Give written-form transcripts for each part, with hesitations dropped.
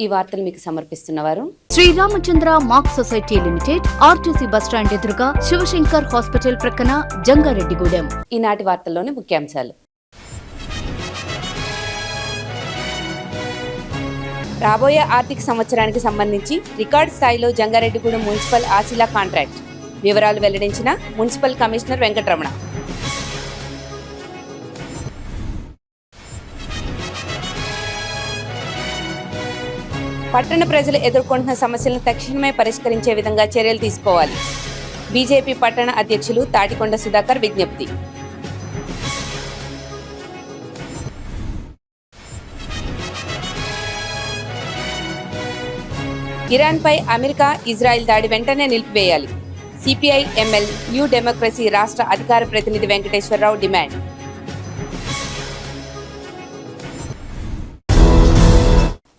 ఈ వార్తలు మీకు సమర్పిస్తున్నవారు Sriramachandra mark society limited, RTC bus stand ఎదురుగా, శివశంకర్ హాస్పిటల్ ప్రక్కన, జంగారెడ్డిగూడెం. ఈనాటి వార్తల్లోని ముఖ్యాంశాలు. రాబోయే ఆర్థిక సంవత్సరానికి సంబంధించి రికార్డు స్థాయిలో జంగారెడ్డిగూడెం మున్సిపల్ ఆసిలా కాంట్రాక్ట్ వివరాలు వెల్లడించిన మున్సిపల్ కమిషనర్ వెంకటరమణ. పట్టణ ప్రజలు ఎదుర్కొంటున్న సమస్యలను తక్షణమే పరిష్కరించే విధంగా చర్యలు తీసుకోవాలి. బీజేపీ పట్టణ అధ్యక్షులు తాటికొండ సుధాకర్ విజ్ఞప్తి. ఇరాన్పై అమెరికా, ఇజ్రాయెల్ దాడి వెంటనే నిలిపివేయాలి. సిపిఐ ఎంఎల్ న్యూ డెమోక్రసీ రాష్ట్ర అధికార ప్రతినిధి వెంకటేశ్వరరావు డిమాండ్.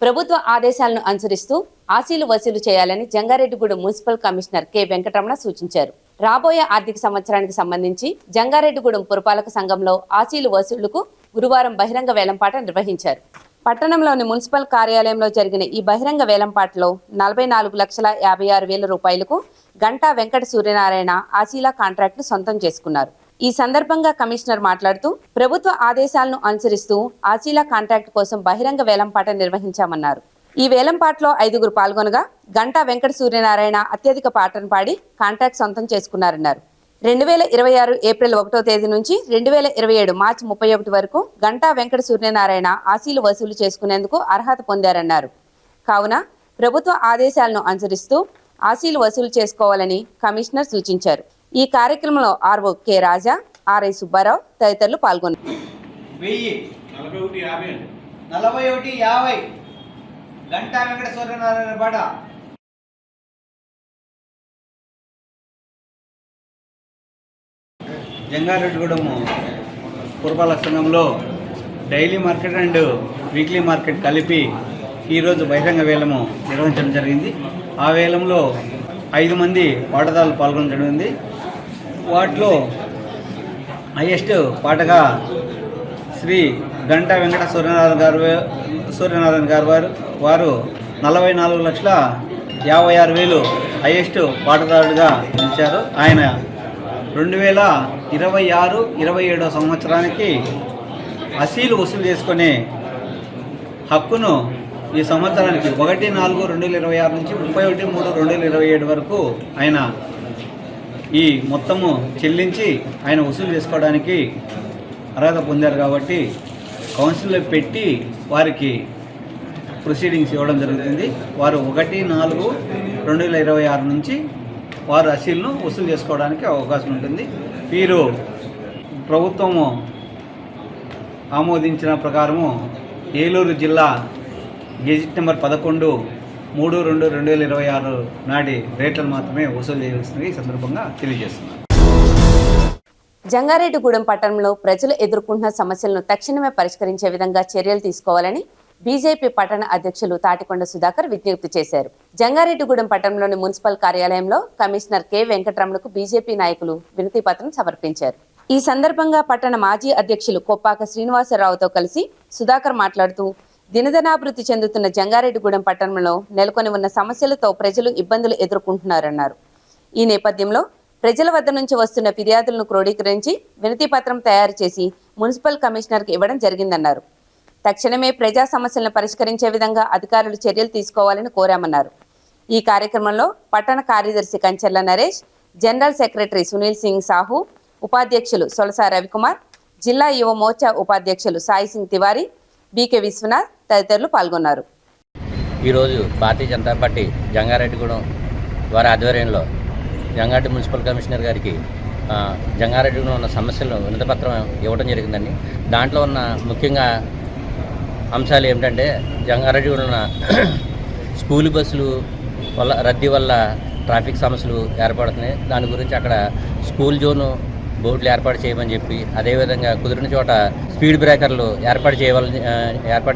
ప్రభుత్వ ఆదేశాలను అనుసరిస్తూ ఆశీలు వసూలు చేయాలని Jangareddygudem municipal commissioner K Venkataramana సూచించారు. రాబోయే ఆర్థిక సంవత్సరానికి సంబంధించి జంగారెడ్డిగూడెం పురపాలక సంఘంలో ఆశీలు వసూలుకు గురువారం బహిరంగ వేలంపాట నిర్వహించారు. పట్టణంలోని మున్సిపల్ కార్యాలయంలో జరిగిన ఈ బహిరంగ వేలంపాటలో 44,56,000 రూపాయలకు గంటా వెంకట సూర్యనారాయణ ఆశీలా కాంట్రాక్టును సొంతం చేసుకున్నారు. ఈ సందర్భంగా కమిషనర్ మాట్లాడుతూ, ప్రభుత్వ ఆదేశాలను అనుసరిస్తూ ఆశీలా కాంట్రాక్ట్ కోసం బహిరంగ వేలంపాట నిర్వహించామన్నారు. ఈ వేలంపాటలో 5 పాల్గొనగా గంటా వెంకట సూర్యనారాయణ అత్యధిక పాటను పాడి కాంట్రాక్ట్ సొంతం చేసుకున్నారన్నారు. 2026 ఏప్రిల్ 1వ తేదీ నుంచి 2027 మార్చి 31 వరకు గంటా వెంకట సూర్యనారాయణ ఆశీలు వసూలు చేసుకునేందుకు అర్హత పొందారన్నారు. కావున ప్రభుత్వ ఆదేశాలను అనుసరిస్తూ ఆశీలు వసూలు చేసుకోవాలని కమిషనర్ సూచించారు. ఈ కార్యక్రమంలో ఆర్ఓ కె రాజా, ఆర్ఐ సుబ్బారావు తదితరులు పాల్గొన్నారు. 41,50 గంటా వెంకట సూర్యనారాయణ బాడ. జంగారెడ్డిగూడెం పురపాలక సంఘంలో daily market and weekly market కలిపి ఈరోజు బహిరంగ వేలము నిర్వహించడం జరిగింది. ఆ వేలంలో 5 మంది పాటదారులు పాల్గొనడం జరిగింది. వాటిలో హైయెస్ట్ పాటగా శ్రీ గంటా వెంకట సూర్యనారాయణ గారు వారు 44,56,000 హైయెస్ట్ పాటదారుడిగా నిలిచారు. ఆయన 2026-27 సంవత్సరానికి అసీలు వసూలు చేసుకునే హక్కును ఈ సంవత్సరానికి 1/4/2026 నుంచి 31/3/2027 వరకు ఆయన ఈ మొత్తము చెల్లించి ఆయన వసూలు చేసుకోవడానికి అర్హత పొందారు. కాబట్టి కౌన్సిల్లో పెట్టి వారికి ప్రొసీడింగ్స్ ఇవ్వడం జరుగుతుంది. వారు 1/4/2026 నుంచి వారు అసీల్ను వసూలు చేసుకోవడానికి అవకాశం ఉంటుంది. వీరు ప్రభుత్వము ఆమోదించిన ప్రకారము ఏలూరు జిల్లా గెజిట్ నెంబర్ 11/3/2026 నాటి రేట్లను మాత్రమే వసూలు చేయవలసింది ఈ సందర్భంగా తెలియజేస్తున్నారు. జంగారెడ్డిగూడెం పట్టణంలో ప్రజలు ఎదుర్కొంటున్న సమస్యలను తక్షణమే పరిష్కరించే విధంగా చర్యలు తీసుకోవాలని బీజేపీ పట్టణ అధ్యక్షులు తాటికొండ సుధాకర్ విజ్ఞప్తి చేశారు. జంగారెడ్డిగూడెం పట్టణంలోని మున్సిపల్ కార్యాలయంలో కమిషనర్ కె వెంకటరమణకు బీజేపీ నాయకులు వినతి పత్రం సమర్పించారు. ఈ సందర్భంగా పట్టణ మాజీ అధ్యక్షులు కొప్పాక శ్రీనివాసరావుతో కలిసి సుధాకర్ మాట్లాడుతూ, దినదినాభివృద్ధి చెందుతున్న జంగారెడ్డిగూడెం పట్టణంలో నెలకొని ఉన్న సమస్యలతో ప్రజలు ఇబ్బందులు ఎదుర్కొంటున్నారన్నారు. ఈ నేపథ్యంలో ప్రజల వద్ద నుంచి వస్తున్న ఫిర్యాదులను క్రోడీకరించి వినతి పత్రం తయారు చేసి మున్సిపల్ కమిషనర్కి ఇవ్వడం జరిగిందన్నారు. తక్షణమే ప్రజా సమస్యలను పరిష్కరించే విధంగా అధికారులు చర్యలు తీసుకోవాలని కోరామన్నారు. ఈ కార్యక్రమంలో పట్టణ కార్యదర్శి కంచెల్ల నరేష్, జనరల్ సెక్రటరీ సునీల్ సింగ్ సాహు, ఉపాధ్యక్షులు సొలసా రవికుమార్, జిల్లా యువ మోర్చా ఉపాధ్యక్షులు సాయి సింగ్ తివారీ, బీకే విశ్వనాథ్ తదితరులు పాల్గొన్నారు. ఈరోజు భారతీయ జనతా పార్టీ జంగారెడ్డిగూడెం వారి ఆధ్వర్యంలో జంగారెడ్డి మున్సిపల్ కమిషనర్ గారికి జంగారెడ్డిగూడెం ఉన్న సమస్యలను వినతిపత్రం ఇవ్వడం జరిగిందండి. దాంట్లో ఉన్న ముఖ్యంగా అంశాలు ఏమిటంటే, జంగారెడ్డిగూడెం ఉన్న స్కూల్ బస్సులు వల్ల రద్దీ వల్ల ట్రాఫిక్ సమస్యలు ఏర్పడుతున్నాయి. దాని గురించి అక్కడ స్కూల్ జోను బోర్డులు ఏర్పాటు చేయమని చెప్పి, అదేవిధంగా కుదిరిన చోట స్పీడ్ బ్రేకర్లు ఏర్పాటు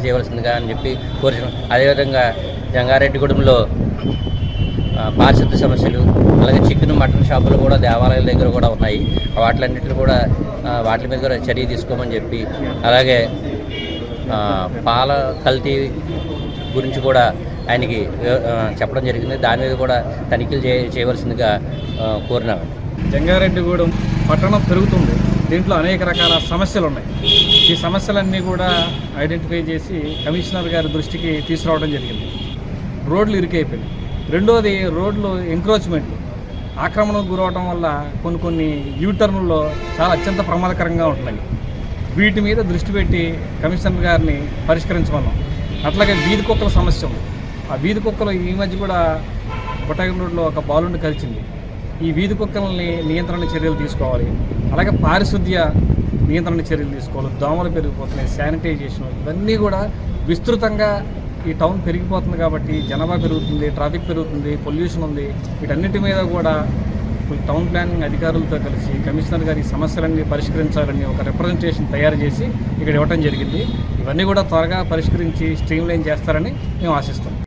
చేయవలసిందిగా అని చెప్పి కోరిన. అదేవిధంగా జంగారెడ్డిగూడెంలో పారిశుద్ధ్య సమస్యలు, అలాగే చికెన్ మటన్ షాపులు కూడా దేవాలయాల దగ్గర కూడా ఉన్నాయి. వాటిలన్నింటినీ కూడా వాటి మీద కూడా చర్య తీసుకోమని చెప్పి, అలాగే పాల కల్తీ గురించి కూడా ఆయనకి చెప్పడం జరిగింది. దాని మీద కూడా తనిఖీలు చేయవలసిందిగా కోరినామండి. జంగారెడ్డిగూడెం పట్టణం పెరుగుతుంది. దీంట్లో అనేక రకాల సమస్యలు ఉన్నాయి. ఈ సమస్యలన్నీ కూడా ఐడెంటిఫై చేసి కమిషనర్ గారి దృష్టికి తీసుకురావడం జరిగింది. రోడ్లు ఇరుకైపోయినాయి. రెండోది రోడ్లు ఎంక్రోచ్మెంట్లు ఆక్రమణకు గురవడం వల్ల కొన్ని యూటర్న్లో చాలా అత్యంత ప్రమాదకరంగా ఉంటున్నాయి. వీటి మీద దృష్టి పెట్టి కమిషనర్ గారిని పరిష్కరించమన్నాం. అట్లాగే వీధి కుక్కల సమస్య ఉంది. ఆ వీధి కుక్కలు ఈ మధ్య కూడా బొటాగం రోడ్లో ఒక బాలుని కలిసింది. ఈ వీధి కుక్కల్ని నియంత్రణ చర్యలు తీసుకోవాలి. అలాగే పారిశుద్ధ్య నియంత్రణ చర్యలు తీసుకోవాలి. దోమలు పెరిగిపోతున్నాయి, శానిటైజేషన్, ఇవన్నీ కూడా విస్తృతంగా ఈ టౌన్ పెరిగిపోతుంది కాబట్టి జనాభా పెరుగుతుంది, ట్రాఫిక్ పెరుగుతుంది, పొల్యూషన్ ఉంది. వీటన్నిటి మీద కూడా టౌన్ ప్లానింగ్ అధికారులతో కలిసి కమిషనర్ గారి సమస్యలన్నీ పరిష్కరించాలని ఒక రిప్రజెంటేషన్ తయారు చేసి ఇక్కడ ఇవ్వడం జరిగింది. ఇవన్నీ కూడా త్వరగా పరిష్కరించి స్ట్రీమ్లైన్ చేస్తారని మేము ఆశిస్తాం.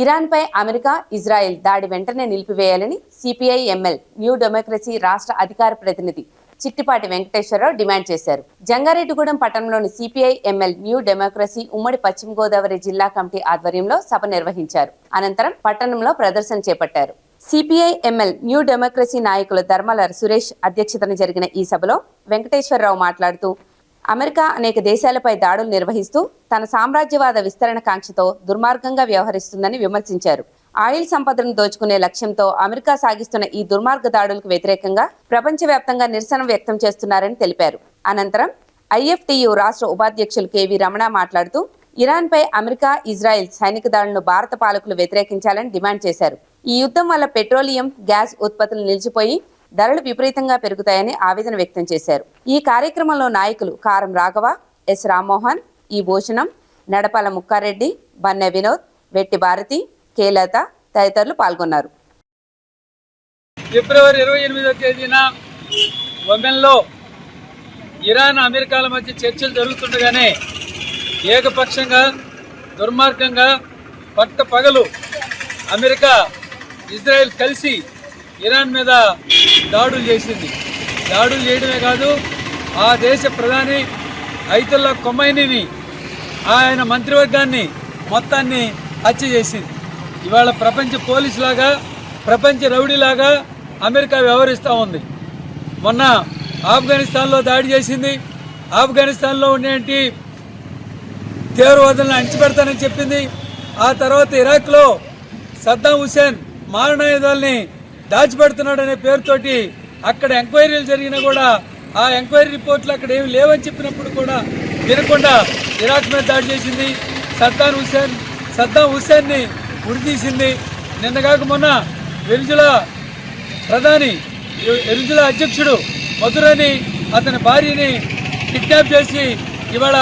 ఇరాన్పై అమెరికా, ఇజ్రాయెల్ దాడి వెంటనే నిలిపివేయాలని సిపిఐ ఎంఎల్ న్యూ డెమోక్రసీ రాష్ట్ర అధికార ప్రతినిధి చిట్టిపాటి వెంకటేశ్వరరావు డిమాండ్ చేశారు. జంగారెడ్డిగూడెం పట్టణంలోని సిపిఐ ఎంఎల్ న్యూ డెమోక్రసీ ఉమ్మడి పశ్చిమ గోదావరి జిల్లా కమిటీ ఆధ్వర్యంలో సభ నిర్వహించారు. అనంతరం పట్టణంలో ప్రదర్శన చేపట్టారు. సిపిఐ ఎంఎల్ న్యూ డెమోక్రసీ నాయకులు ధర్మల సురేష్ అధ్యక్షతన జరిగిన ఈ సభలో వెంకటేశ్వరరావు మాట్లాడుతూ అమెరికా అనేక దేశాలపై దాడులు నిర్వహిస్తూ తన సామ్రాజ్యవాద విస్తరణ కాంక్షతో దుర్మార్గంగా వ్యవహరిస్తుందని విమర్శించారు. ఆయిల్ సంపదను దోచుకునే లక్ష్యంతో అమెరికా సాగిస్తున్న ఈ దుర్మార్గ దాడులకు వ్యతిరేకంగా ప్రపంచవ్యాప్తంగా నిరసన వ్యక్తం చేస్తున్నారని తెలిపారు. అనంతరం ఐఎఫ్టియు రాష్ట్ర ఉపాధ్యక్షులు కెవి రమణ మాట్లాడుతూ ఇరాన్పై అమెరికా, ఇజ్రాయెల్ సైనిక దాడులను భారత పాలకులు వ్యతిరేకించాలని డిమాండ్ చేశారు. ఈ యుద్ధం వల్ల పెట్రోలియం, గ్యాస్ ఉత్పత్తులు నిలిచిపోయి ధరలు విపరీతంగా పెరుగుతాయని ఆవేదన వ్యక్తం చేశారు. ఈ కార్యక్రమంలో నాయకులు కారం రాఘవ, ఎస్ రామ్మోహన్, ఈ భూషణం, నడపాల ముక్కారెడ్డి, బన్నె వినోద్, వెట్టి భారతి, కేలత తదితరులు పాల్గొన్నారు. ఫిబ్రవరి 28వ తేదీన ఒమెన్లో ఇరాన్, అమెరికాల మధ్య చర్చలు జరుగుతుండగానే ఏకపక్షంగా దుర్మార్గంగా పట్టపగలు అమెరికా, ఇజ్రాయెల్ కలిసి ఇరాన్ మీద దాడులు చేసింది. దాడులు చేయడమే కాదు, ఆ దేశ ప్రధాని అయతుల్లా ఖొమైనీని, ఆయన మంత్రివర్గాన్ని మొత్తాన్ని హత్య చేసింది. ఇవాళ ప్రపంచ పోలీసులాగా, ప్రపంచ రౌడీలాగా అమెరికా వ్యవహరిస్తూ ఉంది. మొన్న ఆఫ్ఘనిస్తాన్లో దాడి చేసింది. ఆఫ్ఘనిస్తాన్లో ఉండేటి తీవ్రవాదులను అణిచిపెడతానని చెప్పింది. ఆ తర్వాత ఇరాక్లో సద్దాం హుసేన్ మారణాయుధాలని దాచిపెడుతున్నాడనే పేరుతోటి అక్కడ ఎంక్వైరీలు జరిగినా కూడా ఆ ఎంక్వైరీ రిపోర్ట్లు అక్కడ ఏమి లేవని చెప్పినప్పుడు కూడా వినకుండా ఇరాక్ మీద దాడి చేసింది. సద్దాం హుసేన్ని ఉరితీసింది. నిన్నగాక మొన్న వెనిజులా ప్రధాని, వెనిజులా అధ్యక్షుడు మధురని అతని భార్యని కిడ్నాప్ చేసి ఇవాళ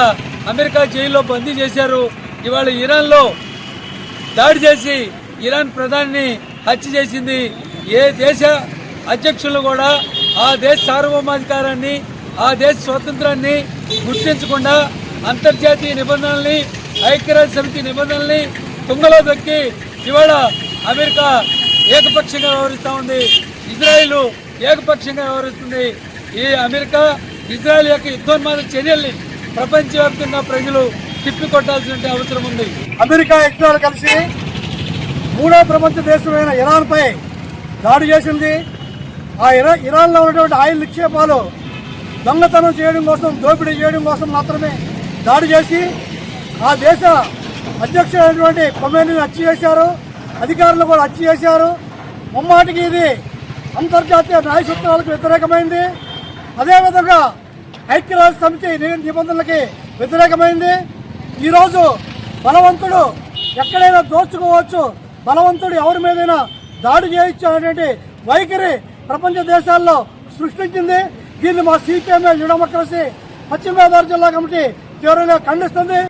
అమెరికా జైల్లో బందీ చేశారు. ఇవాళ ఇరాన్లో దాడి చేసి ఇరాన్ ప్రధానిని హత్య చేసింది. ఏ దేశ అధ్యక్షులు కూడా ఆ దేశ సార్వభౌమాధికారాన్ని, ఆ దేశ స్వాతంత్రాన్ని గుర్తించకుండా అంతర్జాతీయ నిబంధనల్ని, ఐక్యరాజ్య సమితి నిబంధనల్ని తుంగలో దొక్కి ఇవాళ అమెరికా ఏకపక్షంగా వ్యవహరిస్తూ ఉంది. ఇజ్రాయిల్ ఏకపక్షంగా వ్యవహరిస్తుంది. ఈ అమెరికా, ఇజ్రాయెల్ యొక్క యుద్ధోన్మాద చర్యల్ని ప్రపంచవ్యాప్తంగా ప్రజలు తిప్పికొట్టాల్సిన అవసరం ఉంది. అమెరికా, ఇజ్రాయెల్ కలిసి మూడో ప్రపంచ దేశమైన ఇరాన్పై దాడి చేసింది. ఆ ఇరాన్లో ఉన్నటువంటి ఆయిల్ నిక్షేపాలు దొంగతనం చేయడం కోసం, దోపిడీ చేయడం కోసం మాత్రమే దాడి చేసి ఆ దేశ అధ్యక్షుడైనటువంటి ఖొమైనీని హత్య చేశారు. అధికారులు కూడా హత్య చేశారు. ముమ్మాటికి ఇది అంతర్జాతీయ న్యాయ సూత్రాలకు వ్యతిరేకమైంది. అదేవిధంగా ఐక్యరాజ్య సమితి నిబంధనలకి వ్యతిరేకమైంది. ఈరోజు బలవంతుడు ఎక్కడైనా దోచుకోవచ్చు, బలవంతుడు ఎవరి మీదైనా దాడి చేయొచ్చు అనేటువంటి వైఖరి ప్రపంచ దేశాల్లో సృష్టించింది. దీన్ని మా సిపిఎంఎల్ న్యూ డెమోక్రసీ పశ్చిమ గోదావరి జిల్లా కమిటీ తీవ్రంగా ఖండిస్తుంది.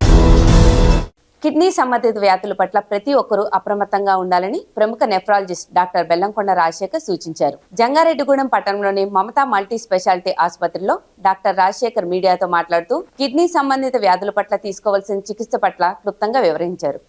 కిడ్నీ సంబంధిత వ్యాధుల పట్ల ప్రతి ఒక్కరూ అప్రమత్తంగా ఉండాలని ప్రముఖ నెఫ్రాలజిస్ట్ డాక్టర్ బెల్లంకొండ రాజశేఖర్ సూచించారు. జంగారెడ్డిగూడెం పట్టణంలోని మమతా మల్టీ స్పెషాలిటీ ఆసుపత్రిలో డాక్టర్ రాజశేఖర్ మీడియాతో మాట్లాడుతూ కిడ్నీ సంబంధిత వ్యాధుల పట్ల తీసుకోవాల్సిన చికిత్స పట్ల క్లుప్తంగా వివరించారు.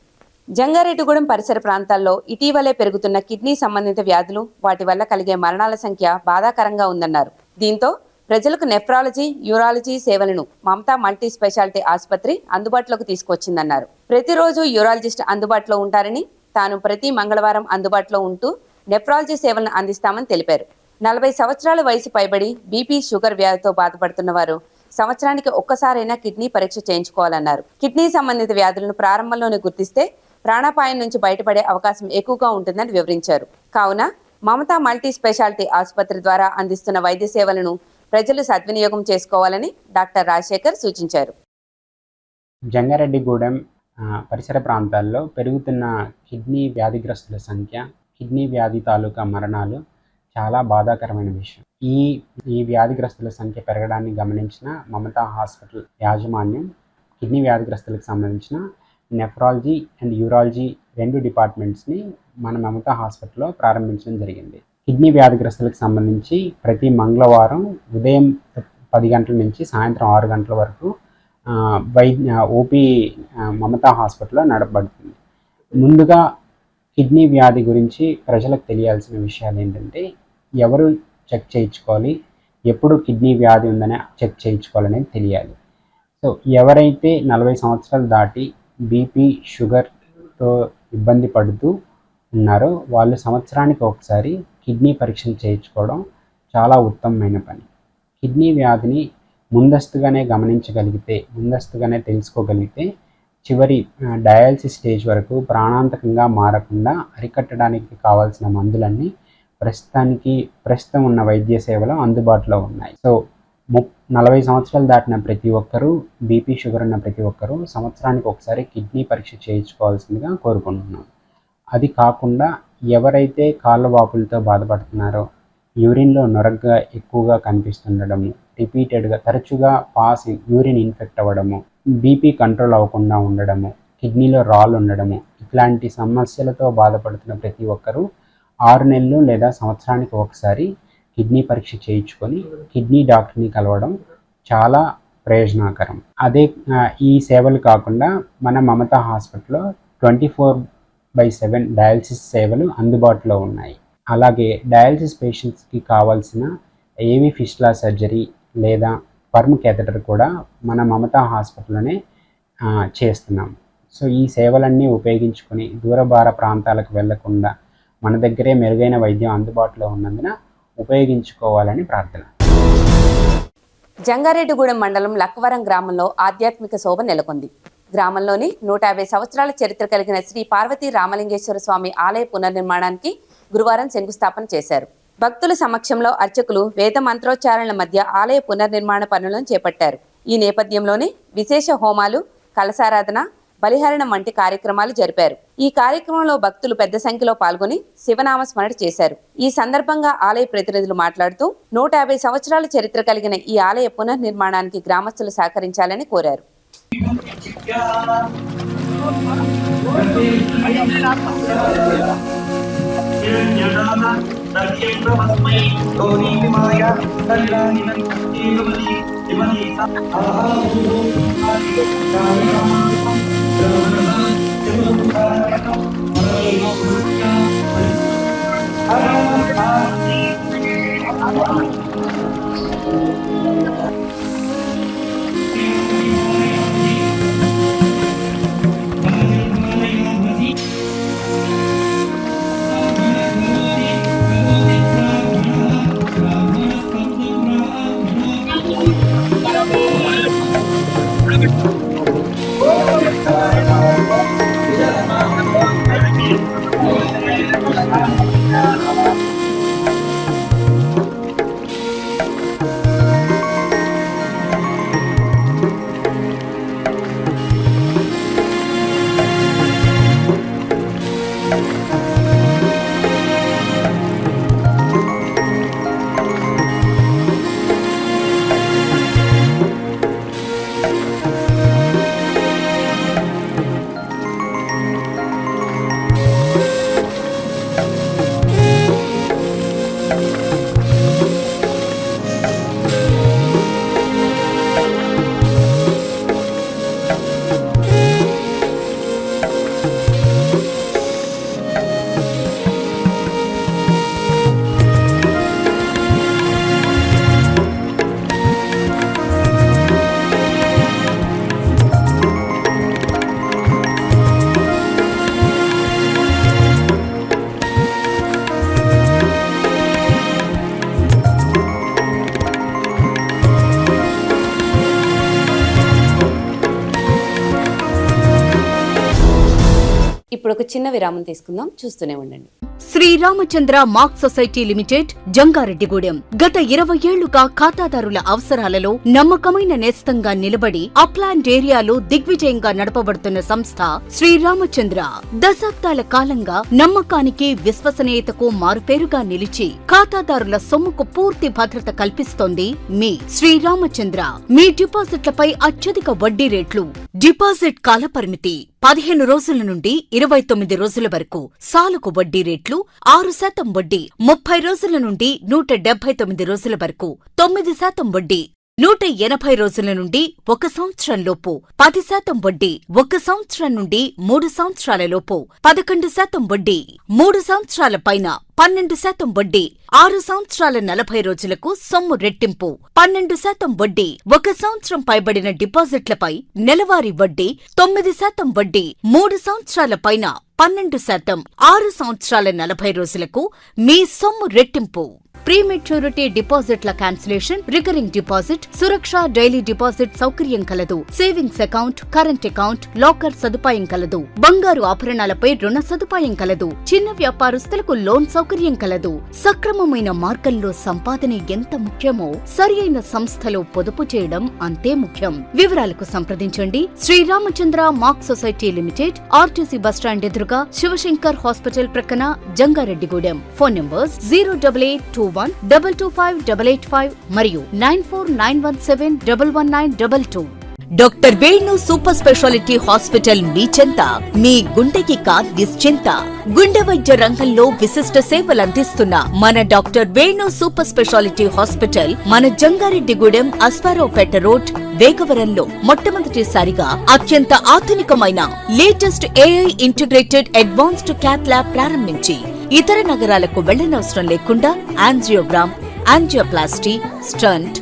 జంగారెడ్డిగూడెం పరిసర ప్రాంతాల్లో ఇటీవలే పెరుగుతున్న కిడ్నీ సంబంధిత వ్యాధులు, వాటి వల్ల కలిగే మరణాల సంఖ్య బాధాకరంగా ఉందన్నారు. దీంతో ప్రజలకు నెఫ్రాలజీ, యూరాలజీ సేవలను మమతా మల్టీ స్పెషాలిటీ ఆసుపత్రి అందుబాటులోకి తీసుకొచ్చిందన్నారు. ప్రతిరోజు యూరాలజిస్ట్ అందుబాటులో ఉంటారని, తాను ప్రతి మంగళవారం అందుబాటులో ఉంటూ నెఫ్రాలజీ సేవలను అందిస్తామని తెలిపారు. 40 సంవత్సరాల వయసు పైబడి బీపీ, షుగర్ వ్యాధితో బాధపడుతున్న వారు సంవత్సరానికి ఒక్కసారైనా కిడ్నీ పరీక్ష చేయించుకోవాలన్నారు. కిడ్నీ సంబంధిత వ్యాధులను ప్రారంభంలోనే గుర్తిస్తే ప్రాణాపాయం నుంచి బయటపడే అవకాశం ఎక్కువగా ఉంటుందని వివరించారు. కావున మమతా మల్టీ స్పెషాలిటీ ఆసుపత్రి ద్వారా అందిస్తున్న వైద్య సేవలను ప్రజలు సద్వినియోగం చేసుకోవాలని డాక్టర్ రాజశేఖర్ సూచించారు. జంగారెడ్డిగూడెం పరిసర ప్రాంతాల్లో పెరుగుతున్న కిడ్నీ వ్యాధిగ్రస్తుల సంఖ్య, కిడ్నీ వ్యాధి తాలూకా మరణాలు చాలా బాధాకరమైన విషయం. ఈ వ్యాధిగ్రస్తుల సంఖ్య పెరగడాన్ని గమనించిన మమతా హాస్పిటల్ యాజమాన్యం కిడ్నీ వ్యాధిగ్రస్తులకు సంబంధించిన నెఫ్రాలజీ అండ్ యూరాలజీ 2 డిపార్ట్మెంట్స్ని మన మమతా హాస్పిటల్లో ప్రారంభించడం జరిగింది. కిడ్నీ వ్యాధిగ్రస్తులకు సంబంధించి ప్రతి మంగళవారం ఉదయం 10 గంటల నుంచి సాయంత్రం 6 గంటల వరకు ఓపీ మమతా హాస్పిటల్లో నడపబడుతుంది. ముందుగా కిడ్నీ వ్యాధి గురించి ప్రజలకు తెలియాల్సిన విషయాలు ఏంటంటే, ఎవరు చెక్ చేయించుకోవాలి, ఎప్పుడు కిడ్నీ వ్యాధి ఉందని చెక్ చేయించుకోవాలనేది తెలియాలి. సో ఎవరైతే 40 సంవత్సరాలు దాటి బీపీ, షుగర్తో ఇబ్బంది పడుతూ ఉన్నారో వాళ్ళు సంవత్సరానికి ఒకసారి కిడ్నీ పరీక్షలు చేయించుకోవడం చాలా ఉత్తమమైన పని. కిడ్నీ వ్యాధిని ముందస్తుగానే గమనించగలిగితే, ముందస్తుగానే తెలుసుకోగలిగితే చివరి డయాలసిస్ స్టేజ్ వరకు ప్రాణాంతకంగా మారకుండా అరికట్టడానికి కావాల్సిన మందులన్నీ ప్రస్తుతం ఉన్న వైద్య సేవలు అందుబాటులో ఉన్నాయి. సో 40 సంవత్సరాలు దాటిన ప్రతి ఒక్కరూ, బీపీ, షుగర్ ఉన్న ప్రతి ఒక్కరూ సంవత్సరానికి ఒకసారి కిడ్నీ పరీక్ష చేయించుకోవాల్సిందిగా కోరుకుంటున్నాం. అది కాకుండా ఎవరైతే కాళ్ళ వాపులతో బాధపడుతున్నారో, యూరిన్లో నొరగ్గా ఎక్కువగా కనిపిస్తుండడము, రిపీటెడ్గా తరచుగా యూరిన్ ఇన్ఫెక్ట్ అవ్వడము, బీపీ కంట్రోల్ అవ్వకుండా ఉండడము, కిడ్నీలో రాళ్ళు ఉండడము, ఇట్లాంటి సమస్యలతో బాధపడుతున్న ప్రతి ఒక్కరూ 6 నెలలు లేదా సంవత్సరానికి ఒకసారి కిడ్నీ పరీక్ష చేయించుకొని కిడ్నీ డాక్టర్ని కలవడం చాలా ప్రయోజనకరం. ఈ సేవలు కాకుండా మన మమతా హాస్పిటల్లో 24/7 డయాలసిస్ సేవలు అందుబాటులో ఉన్నాయి. అలాగే డయాలసిస్ పేషెంట్స్కి కావాల్సిన ఏవీ ఫిస్టులా సర్జరీ లేదా పర్మ్ క్యాథెటర్ కూడా మన మమతా హాస్పిటల్లోనే చేస్తున్నాం. సో ఈ సేవలన్నీ ఉపయోగించుకొని దూరభార ప్రాంతాలకు వెళ్లకుండా మన దగ్గరే మెరుగైన వైద్యం అందుబాటులో ఉన్నందున ఉపయోగించుకోవాలని ప్రార్థన. జంగారెడ్డిగూడెం మండలం లక్కవరం గ్రామంలో ఆధ్యాత్మిక శోభ నెలకొంది. గ్రామంలోని 150 సంవత్సరాల చరిత్ర కలిగిన శ్రీ పార్వతీ రామలింగేశ్వర స్వామి ఆలయ పునర్నిర్మాణానికి గురువారం శంకుస్థాపన చేశారు. భక్తుల సమక్షంలో అర్చకులు వేద మంత్రోచ్చారణల మధ్య ఆలయ పునర్నిర్మాణ పనులను చేపట్టారు. ఈ నేపథ్యంలోనే విశేష హోమాలు, కలశారాధన, బలిహరణం వంటి కార్యక్రమాలు జరిపారు. ఈ కార్యక్రమంలో భక్తులు పెద్ద సంఖ్యలో పాల్గొని శివనామ స్మరణ చేశారు. ఈ సందర్భంగా ఆలయ ప్రతినిధులు మాట్లాడుతూ 150 సంవత్సరాల చరిత్ర కలిగిన ఈ ఆలయ పునర్నిర్మాణానికి గ్రామస్తులు సహకరించాలని కోరారు. ఇప్పుడు ఒక చిన్న విరామం తీసుకుందాం, చూస్తూనే ఉండండి. Sriramachandra mark society limited, Jangareddygudem. గత 20 ఏళ్లుగా ఖాతాదారుల అవసరాలలో నమ్మకమైన నేస్తంగా నిలబడి అప్లాండ్ ఏరియాలో దిగ్విజయంగా నడపబడుతున్న సంస్థ శ్రీరామచంద్ర. దశాబ్దాల కాలంగా నమ్మకానికి, విశ్వసనీయతకు మారుపేరుగా నిలిచి ఖాతాదారుల సొమ్ముకు పూర్తి భద్రత కల్పిస్తోంది మీ శ్రీరామచంద్ర. మీ డిపాజిట్లపై అత్యధిక వడ్డీ రేట్లు, డిపాజిట్ కాలపరిమితి 15 రోజుల నుండి 29 రోజుల వరకు, సాలుకు వడ్డీ రేట్లు 6% వడ్డీ, 30 రోజుల నుండి 179 రోజుల వరకు, 9% వడ్డీ, 180 రోజుల నుండి 1 సంవత్సరం లోపు, 10% వడ్డీ, 1 సంవత్సరం నుండి 3 సంవత్సరాల లోపు, 11% వడ్డీ, 3 సంవత్సరాల పైన 12% వడ్డీ, 6 సంవత్సరాల 40 రోజులకు సొమ్ము రెట్టింపు, 12% వడ్డీ, 1 సంవత్సరం పైబడిన డిపాజిట్లపై నెలవారీ వడ్డీ, 9% వడ్డీ, 3 సంవత్సరాల పైన 12%, 6 సంవత్సరాల 40 రోజులకు మీ సొమ్ము రెట్టింపు. ప్రీమెచ్యూరిటీ డిపాజిట్ల క్యాన్సిలేషన్, రికరింగ్ డిపాజిట్, సురక్ష డైలీ డిపాజిట్ సౌకర్యం కలదు. Savings account, current account, locker సదుపాయం కలదు. బంగారు ఆభరణాలపై రుణ సదుపాయం కలదు. చిన్న వ్యాపారస్తులకు లోన్ సౌకర్యం కలదు. సక్రమమైన మార్గంలో సంపాదన ఎంత ముఖ్యమో సరియైన సంస్థలో పొదుపు చేయడం అంతే ముఖ్యం. వివరాలకు సంప్రదించండి. Sriramachandra mark society limited, RTC bus stand ఎదురుగా, శివశంకర్ హాస్పిటల్ ప్రక్కన, జంగారెడ్డిగూడెం. ఫోన్ నంబర్స్ 08821225885 మరియు 9491711922. Doctor Venu super speciality hospital మీ చెంత. మీ గుండెకి నిశ్చింత. గుండె వైద్య రంగంలో విశిష్ట సేవలందిస్తున్న మన doctor Venu super speciality hospital మన జంగారెడ్డిగూడెం, అశ్వారావుపేట రోడ్, వేగవరంలో మొట్టమొదటిసారిగా అత్యంత ఆధునికమైన latest AI integrated advanced cath lab ప్రారంభించి ఇతర నగరాలకు వెళ్లనవసరం లేకుండా angiogram, angioplasty, stent,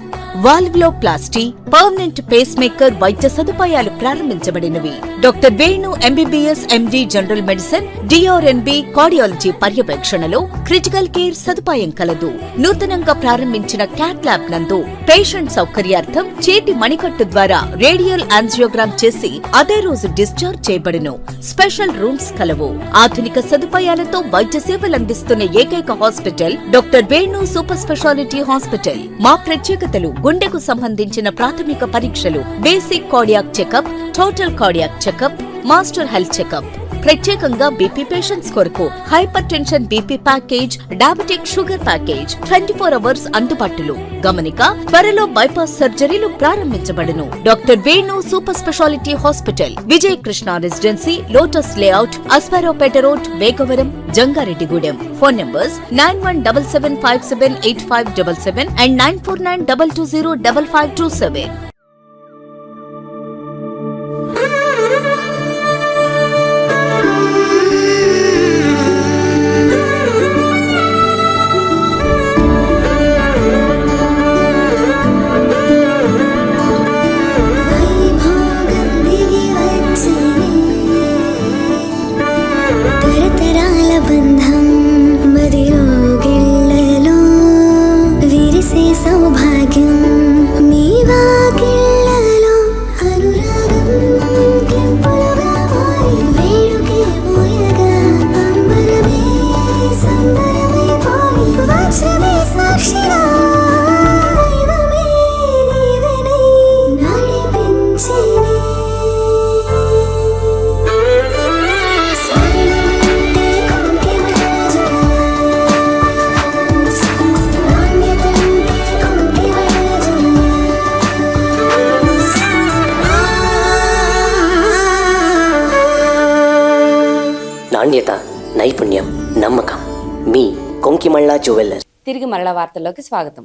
valvuloplasty, permanent pacemaker వైద్య సదుపాయాలు ప్రారంభించబడినవి. Doctor Venu MBBS MD general medicine, DRNB cardiology పర్యవేక్షణలో క్రిటికల్ కేర్ సదుపాయం కలదు. నూతనంగా ప్రారంభించిన క్యాట్ ల్యాబ్ నందు పేషెంట్ సౌకర్యార్థం చేతి మణికట్టు ద్వారా రేడియల్ యాంజియోగ్రామ్ చేసి అదే రోజు డిశ్చార్జ్ చేయబడును. స్పెషల్ రూమ్స్ కలవు. ఆధునిక సదుపాయాలతో వైద్య సేవలందిస్తున్న ఏకైక hospital doctor Venu super speciality hospital. మా ప్రత్యేకతలు: గుండెకు సంబంధించిన ప్రాథమిక పరీక్షలు, basic cardiac checkup, total cardiac checkup, master health checkup. ప్రత్యేకంగా బీపీ పేషెంట్స్ కొరకు hypertension BP package, diabetic sugar package 24 hours అందుబాటులో. గమనిక: త్వరలో బైపాస్ సర్జరీలు ప్రారంభించబడును. Doctor Venu super speciality hospital, Vijaya Krishna residency, lotus layout, Aswaraopeta road, Vegavaram, Jangareddygudem. Phone numbers 9177578577 and 9492205527. నాణ్యత, నైపుణ్యం, నమ్మకం. మీ కొంకిమళ్ళ జ్యువెల్లర్స్. తిరిగి మరల వార్తల్లోకి స్వాగతం.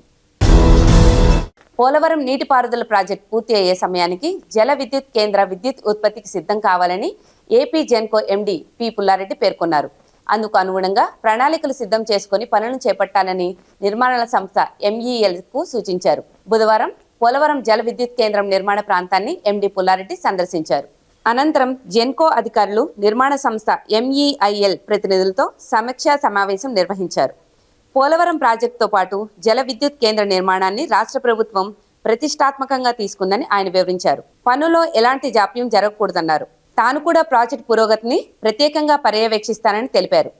పోలవరం నీటిపారుదల ప్రాజెక్టు పూర్తి అయ్యే సమయానికి జల విద్యుత్ కేంద్ర విద్యుత్ ఉత్పత్తికి సిద్ధం కావాలని AP Genco MD P Pulla Reddy పేర్కొన్నారు. అందుకు అనుగుణంగా ప్రణాళికలు సిద్ధం చేసుకుని పనులను చేపట్టాలని నిర్మాణ సంస్థ ఎంఈఎల్కు సూచించారు. బుధవారం పోలవరం జల విద్యుత్ కేంద్రం నిర్మాణ ప్రాంతాన్ని ఎండీ పుల్లారెడ్డి సందర్శించారు. అనంతరం జెన్కో అధికారులు, నిర్మాణ సంస్థ ఎంఈఐఎల్ ప్రతినిధులతో సమీక్షా సమావేశం నిర్వహించారు. పోలవరం ప్రాజెక్టుతో పాటు జల విద్యుత్ కేంద్ర నిర్మాణాన్ని రాష్ట్ర ప్రభుత్వం ప్రతిష్టాత్మకంగా తీసుకుందని ఆయన వివరించారు. పనులో ఎలాంటి జాప్యం జరగకూడదన్నారు. తాను కూడా ప్రాజెక్ట్ పురోగతిని ప్రత్యేకంగా పర్యవేక్షిస్తానని తెలిపారు.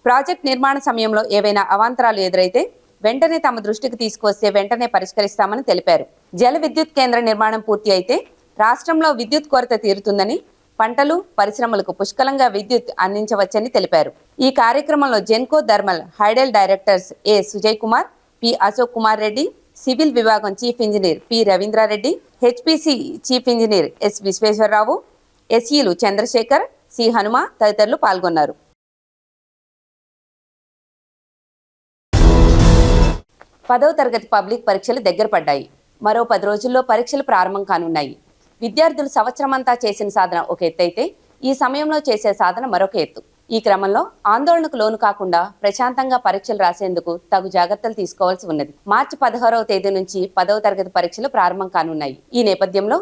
ప్రాజెక్ట్ నిర్మాణ సమయంలో ఏవైనా అవాంతరాలు ఎదురైతే వెంటనే తమ దృష్టికి తీసుకువస్తే వెంటనే పరిష్కరిస్తామని తెలిపారు. జల విద్యుత్ కేంద్ర నిర్మాణం పూర్తి అయితే రాష్ట్రంలో విద్యుత్ కొరత తీరుతుందని, పంటలు, పరిశ్రమలకు పుష్కలంగా విద్యుత్ అందించవచ్చని తెలిపారు. ఈ కార్యక్రమంలో Genco thermal hydel directors A Sujay Kumar, P Ashok Kumar Reddy, civil విభాగం chief engineer P Ravindrareddy, HPC chief engineer S Visweswararao, ఎస్ఈలు చంద్రశేఖర్, సి హనుమ తదితరులు పాల్గొన్నారు. పదవ తరగతి పబ్లిక్ పరీక్షలు దగ్గర పడ్డాయి. మరో 10 రోజుల్లో పరీక్షలు ప్రారంభం కానున్నాయి. విద్యార్థులు సంవత్సరమంతా చేసిన సాధన ఒక ఎత్తు అయితే ఈ సమయంలో చేసే సాధన మరొక ఎత్తు. ఈ క్రమంలో ఆందోళనకు లోను కాకుండా ప్రశాంతంగా పరీక్షలు రాసేందుకు తగు జాగ్రత్తలు తీసుకోవాల్సి ఉన్నది. మార్చి 16వ తేదీ నుంచి 10వ తరగతి పరీక్షలు ప్రారంభం కానున్నాయి. ఈ నేపథ్యంలో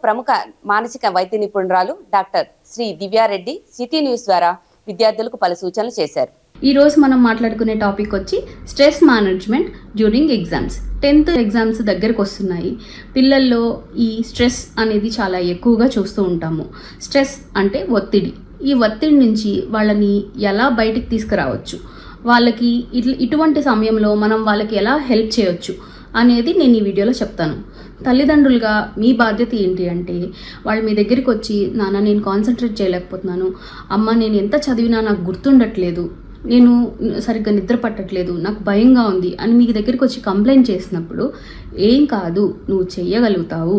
ప్రముఖ మానసిక వైద్య నిపుణురాలు doctor Sri Divyareddy city news ద్వారా విద్యార్థులకు పలు సూచనలు చేశారు. ఈ రోజు మనం మాట్లాడుకునే టాపిక్ వచ్చి stress management during exams. 10th exams దగ్గరకు వస్తున్నాయి. పిల్లల్లో ఈ స్ట్రెస్ అనేది చాలా ఎక్కువగా చూస్తూ ఉంటాము. స్ట్రెస్ అంటే ఒత్తిడి. ఈ ఒత్తిడి నుంచి వాళ్ళని ఎలా బయటికి తీసుకురావచ్చు, వాళ్ళకి ఇటువంటి సమయంలో మనం వాళ్ళకి ఎలా హెల్ప్ చేయొచ్చు అనేది నేను ఈ వీడియోలో చెప్తాను. తల్లిదండ్రులుగా మీ బాధ్యత ఏంటి అంటే, వాళ్ళు మీ దగ్గరికి వచ్చి నాన్న నేను కాన్సన్ట్రేట్ చేయలేకపోతున్నాను, అమ్మ నేను ఎంత చదివినా నాకు గుర్తుండట్లేదు, నేను సరిగ్గా నిద్ర పట్టట్లేదు, నాకు భయంగా ఉంది అని మీ దగ్గరికి వచ్చి కంప్లైంట్ చేసినప్పుడు ఏం కాదు, నువ్వు చెయ్యగలుగుతావు,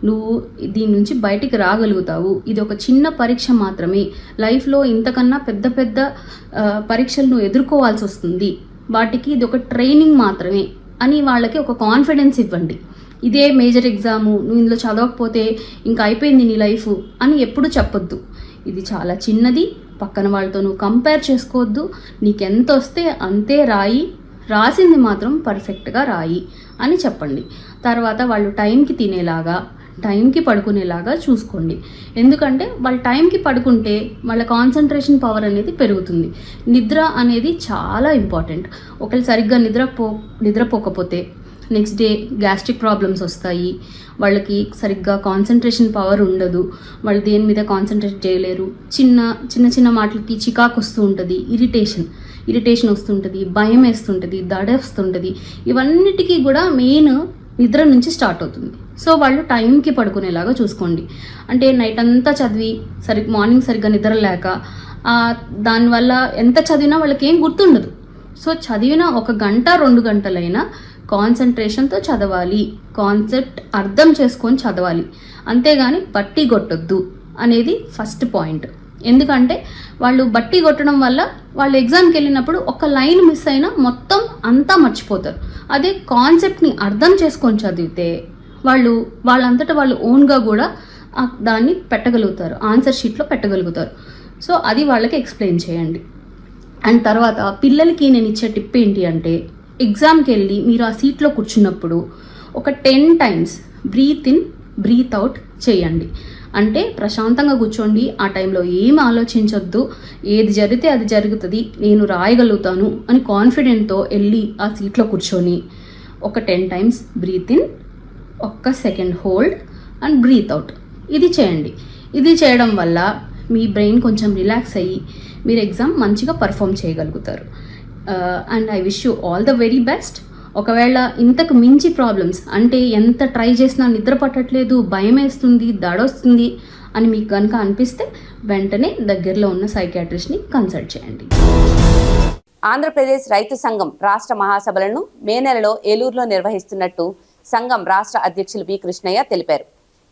నువ్వు దీని నుంచి బయటికి రాగలుగుతావు, ఇది ఒక చిన్న పరీక్ష మాత్రమే, లైఫ్లో ఇంతకన్నా పెద్ద పెద్ద పరీక్షలు నువ్వు ఎదుర్కోవాల్సి వస్తుంది, వాటికి ఇది ఒక ట్రైనింగ్ మాత్రమే అని వాళ్ళకి ఒక కాన్ఫిడెన్స్ ఇవ్వండి. ఇదే మేజర్ ఎగ్జాము, నువ్వు ఇందులో చదవకపోతే ఇంకా అయిపోయింది నీ లైఫ్ అని ఎప్పుడు చెప్పొద్దు. ఇది చాలా చిన్నది, పక్కన వాళ్ళతో నువ్వు కంపేర్ చేసుకోవద్దు, నీకెంత వస్తే అంతే రాయి, రాసింది మాత్రం పర్ఫెక్ట్గా రాయి అని చెప్పండి. తర్వాత వాళ్ళు టైంకి తినేలాగా, టైంకి పడుకునేలాగా చూసుకోండి. ఎందుకంటే వాళ్ళు టైంకి పడుకుంటే వాళ్ళ కాన్సన్ట్రేషన్ పవర్ అనేది పెరుగుతుంది. నిద్ర అనేది చాలా ఇంపార్టెంట్. ఒకళ్ళు సరిగ్గా నిద్రపోకపోతే నెక్స్ట్ డే గ్యాస్ట్రిక్ ప్రాబ్లమ్స్ వస్తాయి, వాళ్ళకి సరిగ్గా కాన్సన్ట్రేషన్ పవర్ ఉండదు, వాళ్ళు దేని మీద కాన్సన్ట్రేట్ చేయలేరు, చిన్న మాటలకి చికాకు వస్తూ ఉంటుంది, ఇరిటేషన్ వస్తుంటుంది, భయం వేస్తుంటుంది, దడ వస్తుంటుంది. ఇవన్నిటికీ కూడా మెయిన్ నిద్ర నుంచి స్టార్ట్ అవుతుంది. సో వాళ్ళు టైంకి పడుకునేలాగా చూసుకోండి. అంటే నైట్ అంతా చదివి మార్నింగ్ సరిగ్గా నిద్ర లేక దానివల్ల ఎంత చదివినా వాళ్ళకి ఏం గుర్తుండదు. సో చదివిన 1 గంట 2 గంటలైనా కాన్సన్ట్రేషన్తో చదవాలి, కాన్సెప్ట్ అర్థం చేసుకొని చదవాలి, అంతేగాని బట్టి కొట్టొద్దు అనేది ఫస్ట్ పాయింట్. ఎందుకంటే వాళ్ళు బట్టి కొట్టడం వల్ల వాళ్ళు ఎగ్జామ్కి వెళ్ళినప్పుడు ఒక లైన్ మిస్ అయినా మొత్తం అంతా మర్చిపోతారు. అదే కాన్సెప్ట్ని అర్థం చేసుకొని చదివితే వాళ్ళంతటా వాళ్ళు ఓన్గా కూడా దాన్ని పెట్టగలుగుతారు, ఆన్సర్ షీట్లో పెట్టగలుగుతారు. సో అది వాళ్ళకి ఎక్స్ప్లెయిన్ చేయండి. అండ్ తర్వాత పిల్లలకి నేను ఇచ్చే టిప్ ఏంటి అంటే, ఎగ్జామ్కి వెళ్ళి మీరు ఆ సీట్లో కూర్చున్నప్పుడు ఒక 10 times breathe in breathe out చేయండి. అంటే ప్రశాంతంగా కూర్చోండి, ఆ టైంలో ఏం ఆలోచించొద్దు, ఏది జరిగితే అది జరుగుతుంది, నేను రాయగలుగుతాను అని కాన్ఫిడెంట్తో వెళ్ళి ఆ సీట్లో కూర్చొని ఒక 10 times breathe in, 1 second hold and breathe out, ఇది చేయండి. ఇది చేయడం వల్ల మీ బ్రెయిన్ కొంచెం రిలాక్స్ అయ్యి మీరు ఎగ్జామ్ మంచిగా పర్ఫామ్ చేయగలుగుతారు. And I wish you all the very best. ఒకవేళ ఇంతకు మించి ప్రాబ్లమ్స్ అంటే ఎంత ట్రై చేసినా నిద్ర పట్టట్లేదు, భయం వేస్తుంది, దడొస్తుంది అని మీకు కనుక అనిపిస్తే వెంటనే దగ్గరలో ఉన్న సైకియాట్రిస్ట్ని కన్సల్ట్ చేయండి. ఆంధ్రప్రదేశ్ రైతు సంఘం రాష్ట్ర మహాసభలను మే నెలలో ఏలూరులో నిర్వహిస్తున్నట్టు సంఘం రాష్ట్ర అధ్యక్షులు బి కృష్ణయ్య తెలిపారు.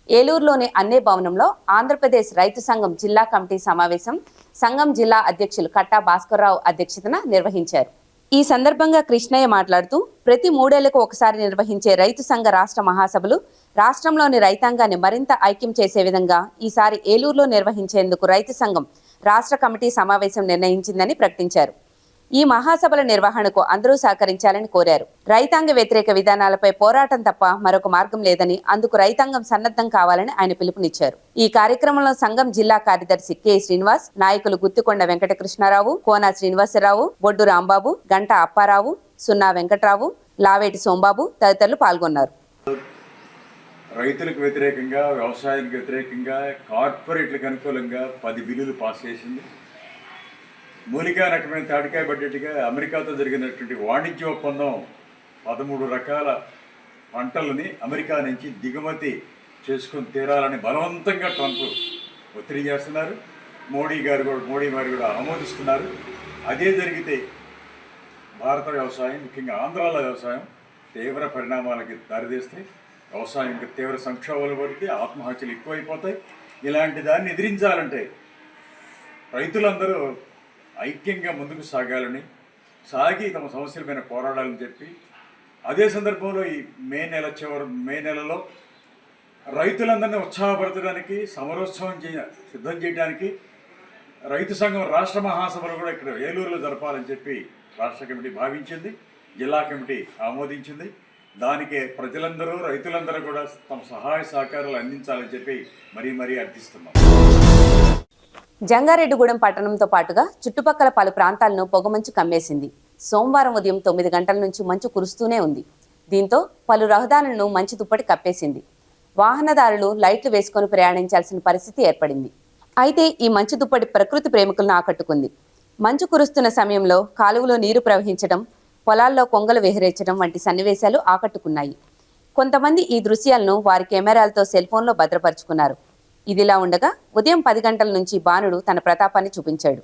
ఏలూరులోని అన్నే భవనంలో ఆంధ్రప్రదేశ్ రైతు సంఘం జిల్లా కమిటీ సమావేశం సంఘం జిల్లా అధ్యక్షులు కట్టా భాస్కర్రావు అధ్యక్షతన నిర్వహించారు. ఈ సందర్భంగా కృష్ణయ్య మాట్లాడుతూ, ప్రతి 3 ఏళ్లకు ఒకసారి నిర్వహించే రైతు సంఘ రాష్ట్ర మహాసభలు రాష్ట్రంలోని రైతాంగాన్ని మరింత ఐక్యం చేసే విధంగా ఈసారి ఏలూరులో నిర్వహించేందుకు రైతు సంఘం రాష్ట్ర కమిటీ సమావేశం నిర్ణయించిందని ప్రకటించారు. ఈ మహాసభల నిర్వహణకు అందరూ సహకరించాలని కోరారు. రైతాంగ వ్యతిరేక విధానాలపై పోరాటం తప్ప మరొక మార్గం లేదని, అందుకు రైతాంగం సన్నద్ధం కావాలని ఆయన పిలుపునిచ్చారు. ఈ కార్యక్రమంలో సంఘం జిల్లా కార్యదర్శి కె శ్రీనివాస్, నాయకులు గుత్తికొండ వెంకటకృష్ణారావు, కోన శ్రీనివాసరావు, బొడ్డు రాంబాబు, గంట అప్పారావు, సున్నా వెంకట్రావు, లావేటి సోంబాబు తదితరులు పాల్గొన్నారు. రైతులకు వ్యతిరేకంగా, వ్యవసాయానికి వ్యతిరేకంగా, కార్పొరేట్లకు అనుకూలంగా 10 బిల్లులు పాస్ చేసింది. మూలికా రకమైన తాటికాయ పడ్డట్టుగా అమెరికాతో జరిగినటువంటి వాణిజ్య ఒప్పందం 13 రకాల పంటలని అమెరికా నుంచి దిగుమతి చేసుకుని తీరాలని బలవంతంగా ట్రంప్ ఒత్తిడి చేస్తున్నారు. మోడీ గారు కూడా ఆమోదిస్తున్నారు. అదే జరిగితే భారత వ్యవసాయం, ముఖ్యంగా ఆంధ్రాలో వ్యవసాయం తీవ్ర పరిణామాలకి దారితీస్తాయి. వ్యవసాయం ఇంకా తీవ్ర సంక్షోభాలు పడితే ఆత్మహత్యలు ఎక్కువైపోతాయి. ఇలాంటి దాన్ని ఎదిరించాలంటే రైతులందరూ ఐక్యంగా ముందుకు సాగి తమ సమస్యల మీద పోరాడాలని చెప్పి, అదే సందర్భంలో ఈ మే నెలలో రైతులందరినీ ఉత్సాహపరచడానికి, సమరోత్సవం సిద్ధం చేయడానికి రైతు సంఘం రాష్ట్ర మహాసభలు కూడా ఇక్కడ ఏలూరులో జరపాలని చెప్పి రాష్ట్ర కమిటీ భావించింది. జిల్లా కమిటీ ఆమోదించింది. దానికే ప్రజలందరూ, రైతులందరూ కూడా తమ సహాయ సహకారాలు అందించాలని చెప్పి మరీ అర్థిస్తున్నాం. జంగారెడ్డిగూడెం పట్టణంతో పాటుగా చుట్టుపక్కల పలు ప్రాంతాలను పొగమంచు కమ్మేసింది. సోమవారం ఉదయం 9 గంటల నుంచి మంచు కురుస్తూనే ఉంది. దీంతో పలు రహదారులను మంచు దుప్పటి కప్పేసింది. వాహనదారులు లైట్లు వేసుకొని ప్రయాణించాల్సిన పరిస్థితి ఏర్పడింది. అయితే ఈ మంచు దుప్పటి ప్రకృతి ప్రేమికులను ఆకట్టుకుంది. మంచు కురుస్తున్న సమయంలో కాలువలో నీరు ప్రవహించడం, పొలాల్లో కొంగలు విహరించడం వంటి సన్నివేశాలు ఆకట్టుకున్నాయి. కొంతమంది ఈ దృశ్యాలను వారి కెమెరాలతో సెల్ఫోన్లో భద్రపరుచుకున్నారు. ఇదిలా ఉండగా ఉదయం 10 గంటల నుంచి బాణుడు తన ప్రతాపాన్ని చూపించాడు.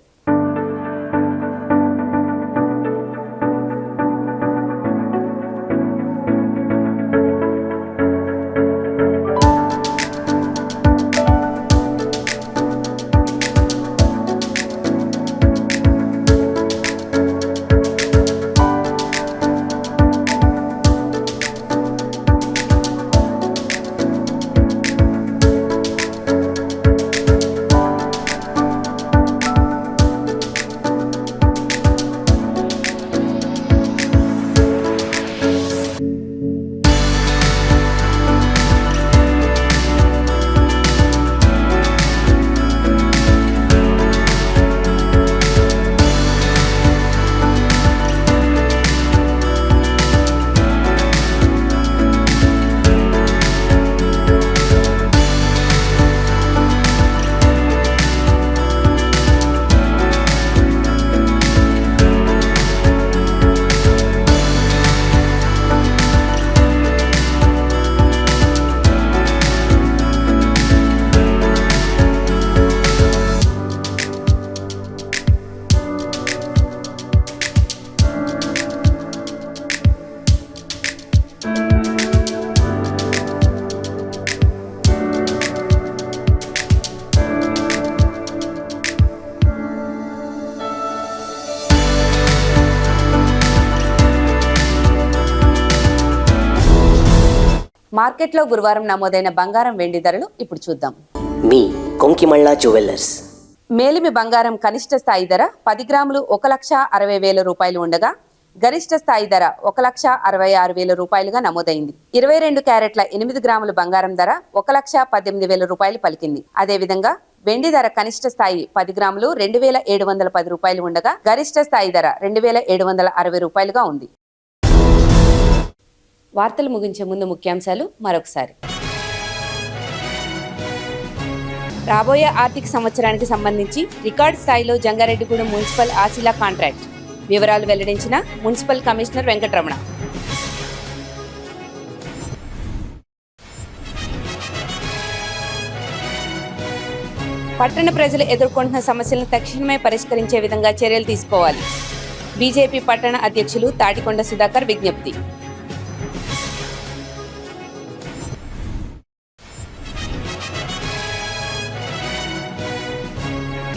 మార్కెట్లో గురువారం నమోదైన బంగారం, వెండి ధరలు ఇప్పుడు చూద్దాం. మీ కొంకిమళ్ళ జ్యువెలర్స్. మేలిమి బంగారం కనిష్ట స్థాయి ధర 10 గ్రాములు 1,60,000 రూపాయలు ఉండగా గరిష్ట స్థాయి ధర 1,66,000 రూపాయలుగా నమోదైంది. 22 క్యారెట్ల 8 గ్రాముల బంగారం ధర 1,18,000 రూపాయలు పలికింది. అదేవిధంగా వెండి ధర కనిష్ట స్థాయి 10 గ్రాములు 2,710 రూపాయలు ఉండగా గరిష్ట స్థాయి ధర 2,760 రూపాయలుగా ఉంది. వార్తలు ముగించే ముందు ముఖ్యాంశాలు మరొకసారి. రాబోయే ఆర్థిక సంవత్సరానికి సంబంధించి రికార్డు స్థాయిలో జంగారెడ్డిగూడెం మున్సిపల్ ఆసిలా కాంట్రాక్ట్ వివరాలు వెల్లడించిన మున్సిపల్ కమిషనర్ వెంకటరమణ. పట్టణ ప్రజలు ఎదుర్కొంటున్న సమస్యలను తక్షణమే పరిష్కరించే విధంగా చర్యలు తీసుకోవాలి. బీజేపీ పట్టణ అధ్యక్షులు తాటికొండ సుధాకర్ విజ్ఞప్తి.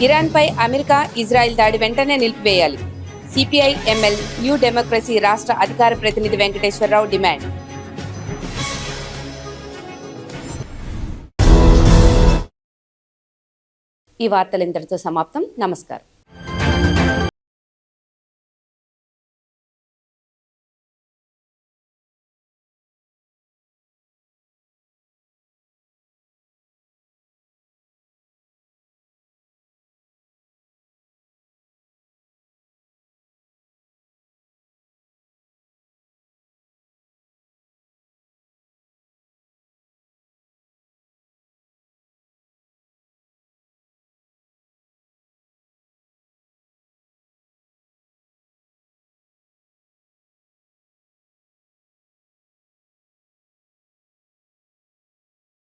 ఇరాన్పై అమెరికా, ఇజ్రాయెల్ దాడి వెంటనే నిలిపివేయాలి. సిపిఐ ఎంఎల్ న్యూ డెమోక్రసీ రాష్ట్ర అధికార ప్రతినిధి వెంకటేశ్వరరావు డిమాండ్. ఈ వార్తలు ఇంతటితో సమాప్తం. నమస్కారం.